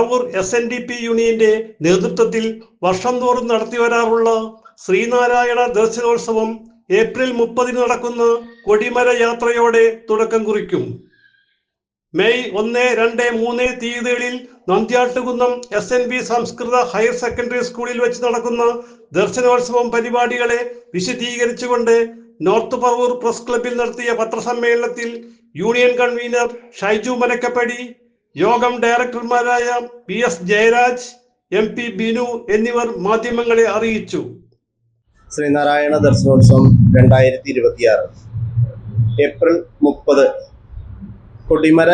Paravur SNDP യൂണിയന്റെ നേതൃത്വത്തിൽ വർഷം തോറും നടത്തിവരാറുള്ള ശ്രീനാരായണ ദർശനോത്സവം ഏപ്രിൽ 30 നടക്കുന്ന കൊടിമര യാത്രയോടെ തുടക്കം കുറിക്കും. മെയ് 1, 2, 3 തീയതികളിൽ നന്ദ്യാട്ടുകുന്നം SNB സംസ്കൃത ഹയർ സെക്കൻഡറി സ്കൂളിൽ വെച്ച് നടക്കുന്ന ദർശനോത്സവം പരിപാടികളെ വിശദീകരിച്ചുകൊണ്ട് നോർത്ത് പറവൂർ പ്രസ് ക്ലബിൽ നടത്തിയ പത്രസമ്മേളനത്തിൽ യൂണിയൻ കൺവീനർ ഷൈജു മനക്കപ്പടി, യോഗം ഡയറക്ടർമാരായ PS ജയരാജ്, MP ബിനു എന്നിവർ മാധ്യമങ്ങളെ അറിയിച്ചു. ശ്രീനാരായണ ദർശനോത്സവം 2026 ഏപ്രിൽ 30 കൊടിമര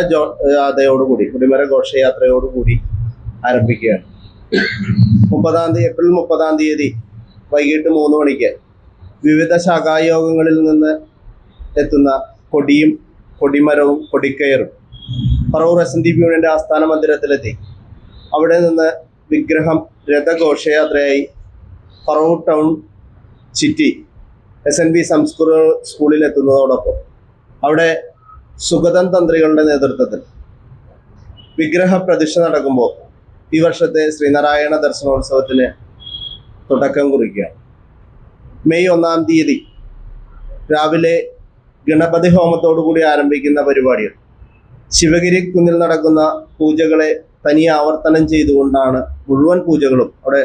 ഘോഷയാത്രയോടുകൂടി ആരംഭിക്കുകയാണ്. ഏപ്രിൽ 30 തീയതി വൈകിട്ട് 3 മണിക്ക് വിവിധ ശാഖായോഗങ്ങളിൽ നിന്ന് എത്തുന്ന കൊടിയും കൊടിമരവും കൊടിക്കയറും പറവൂർ SNDP യൂണിയന്റെ ആസ്ഥാന മന്ദിരത്തിലെത്തി അവിടെ നിന്ന് വിഗ്രഹം രഥഘോഷയാത്രയായി പറവൂർ ടൗൺ സിറ്റി SNB സംസ്കൃത സ്കൂളിൽ എത്തുന്നതോടൊപ്പം അവിടെ സുഗതൻ തന്ത്രികളുടെ നേതൃത്വത്തിൽ വിഗ്രഹ പ്രതിഷ്ഠ നടക്കുമ്പോൾ ഈ വർഷത്തെ ശ്രീനാരായണ ദർശനോത്സവത്തിന് തുടക്കം കുറിക്കുകയാണ്. മെയ് 1 തീയതി രാവിലെ ഗണപതി ഹോമത്തോടുകൂടി ആരംഭിക്കുന്ന പരിപാടികൾ ശിവഗിരി കുന്നിൽ നടക്കുന്ന പൂജകളെ തനിയെ ആവർത്തനം ചെയ്തുകൊണ്ടാണ് മുഴുവൻ പൂജകളും അവിടെ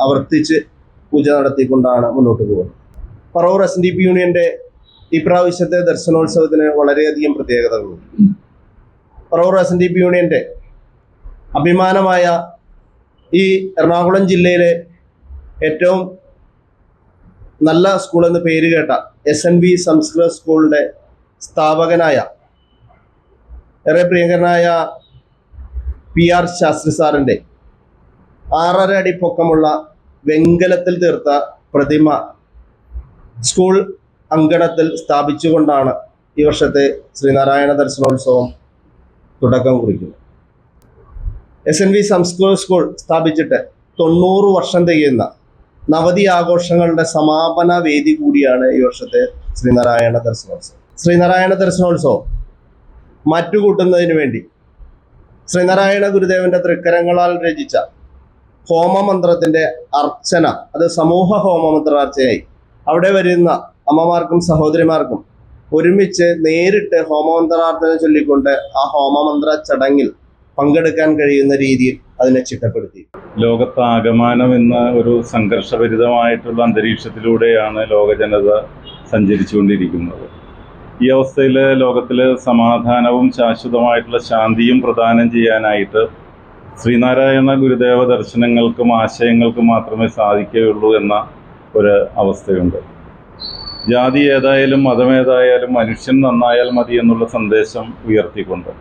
ആവർത്തിച്ച് പൂജ നടത്തിക്കൊണ്ടാണ് മുന്നോട്ട് പോകുന്നത്. പറവൂർ SNDP യൂണിയന്റെ ഈ പ്രാവശ്യത്തെ ദർശനോത്സവത്തിന് വളരെയധികം പ്രത്യേകതകളുണ്ട്. പറവൂർ SNDP യൂണിയന്റെ അഭിമാനമായ ഈ എറണാകുളം ജില്ലയിലെ ഏറ്റവും നല്ല സ്കൂൾ എന്ന് പേര് കേട്ട SNB സംസ്കൃത സ്കൂളിന്റെ സ്ഥാപകനായ ഏറെ പ്രിയങ്കരനായ PR ശാസ്ത്രി സാറിന്റെ 6.5 അടി പൊക്കമുള്ള വെങ്കലത്തിൽ തീർത്ത പ്രതിമ സ്കൂൾ അങ്കണത്തിൽ സ്ഥാപിച്ചുകൊണ്ടാണ് ഈ വർഷത്തെ ശ്രീനാരായണ ദർശനോത്സവം തുടക്കം കുറിക്കുന്നത്. SNB സംസ്കൃത സ്കൂൾ സ്ഥാപിച്ചിട്ട് 90 വർഷം തികയുന്ന നവതി ആഘോഷങ്ങളുടെ സമാപന വേദി കൂടിയാണ് ഈ വർഷത്തെ ശ്രീനാരായണ ദർശനോത്സവം. ശ്രീനാരായണ ദർശനോത്സവം മാറ്റുകൂട്ടുന്നതിന് വേണ്ടി ശ്രീനാരായണ ഗുരുദേവന്റെ തൃക്കരങ്ങളാൽ രചിച്ച ഹോമമന്ത്രത്തിന്റെ അർച്ചന, അത് സമൂഹ ഹോമമന്ത്രാർച്ചയായി അവിടെ വരുന്ന അമ്മമാർക്കും സഹോദരിമാർക്കും ഒരുമിച്ച് നേരിട്ട് ഹോമമന്ത്രാർച്ചന ചൊല്ലിക്കൊണ്ട് ആ ഹോമമന്ത്ര ചടങ്ങിൽ പങ്കെടുക്കാൻ കഴിയുന്ന രീതിയിൽ അതിനെ ചിട്ടപ്പെടുത്തി. ലോകത്താകമാനം എന്ന ഒരു സംഘർഷഭരിതമായിട്ടുള്ള അന്തരീക്ഷത്തിലൂടെയാണ് ലോക ജനത സഞ്ചരിച്ചുകൊണ്ടിരിക്കുന്നത്. ഈ അവസ്ഥയിൽ ലോകത്തിൽ സമാധാനവും ശാശ്വതമായിട്ടുള്ള ശാന്തിയും പ്രദാനം ചെയ്യാനായിട്ട് ശ്രീനാരായണ ഗുരുദേവ ദർശനങ്ങൾക്കും ആശയങ്ങൾക്കും മാത്രമേ സാധിക്കുകയുള്ളൂ എന്ന ഒരു അവസ്ഥയുണ്ട്. ജാതി ഏതായാലും മതമേതായാലും മനുഷ്യൻ നന്നായാൽ മതി എന്നുള്ള സന്ദേശം ഉയർത്തിക്കൊണ്ട്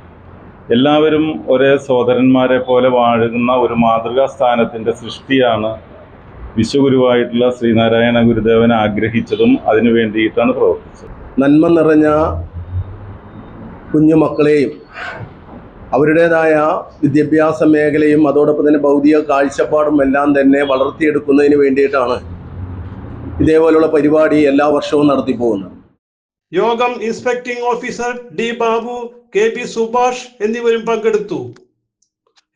എല്ലാവരും ഒരേ സഹോദരന്മാരെ പോലെ വാഴുന്ന ഒരു മാതൃകാ സ്ഥാനത്തിൻ്റെ സൃഷ്ടിയാണ് വിശ്വഗുരുവായിട്ടുള്ള ശ്രീനാരായണ ഗുരുദേവൻ ആഗ്രഹിച്ചതും അതിനു വേണ്ടിയിട്ടാണ് പ്രവർത്തിച്ചത്. നന്മ നിറഞ്ഞ കുഞ്ഞുമക്കളെയും അവരുടേതായ വിദ്യാഭ്യാസ മേഖലയും അതോടൊപ്പം തന്നെ ഭൗതിക കാഴ്ചപ്പാടും എല്ലാം തന്നെ വളർത്തിയെടുക്കുന്നതിന് വേണ്ടിയിട്ടാണ് ഇതേപോലുള്ള പരിപാടി എല്ലാ വർഷവും നടത്തിപ്പോകുന്നത്. യോഗം inspecting officer D Babu, KB Subhash എന്നിവരും പങ്കെടുത്തു.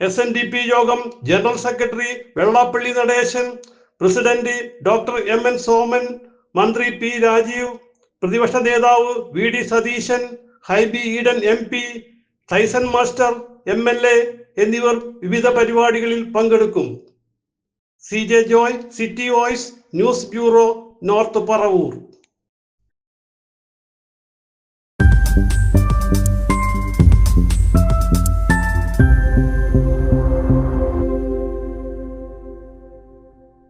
SNDP യോഗം general secretary Vellappally Natesan, president Dr. MN Soman, മന്ത്രി P രാജീവ്, പ്രതിപക്ഷ നേതാവ് VD Satheesan, Hibi Eden MP, Tyson master MLA എന്നിവർ വിവിധ പരിപാടികളിൽ പങ്കെടുക്കും. CJ Joy, city voice, news bureau, north Paravur.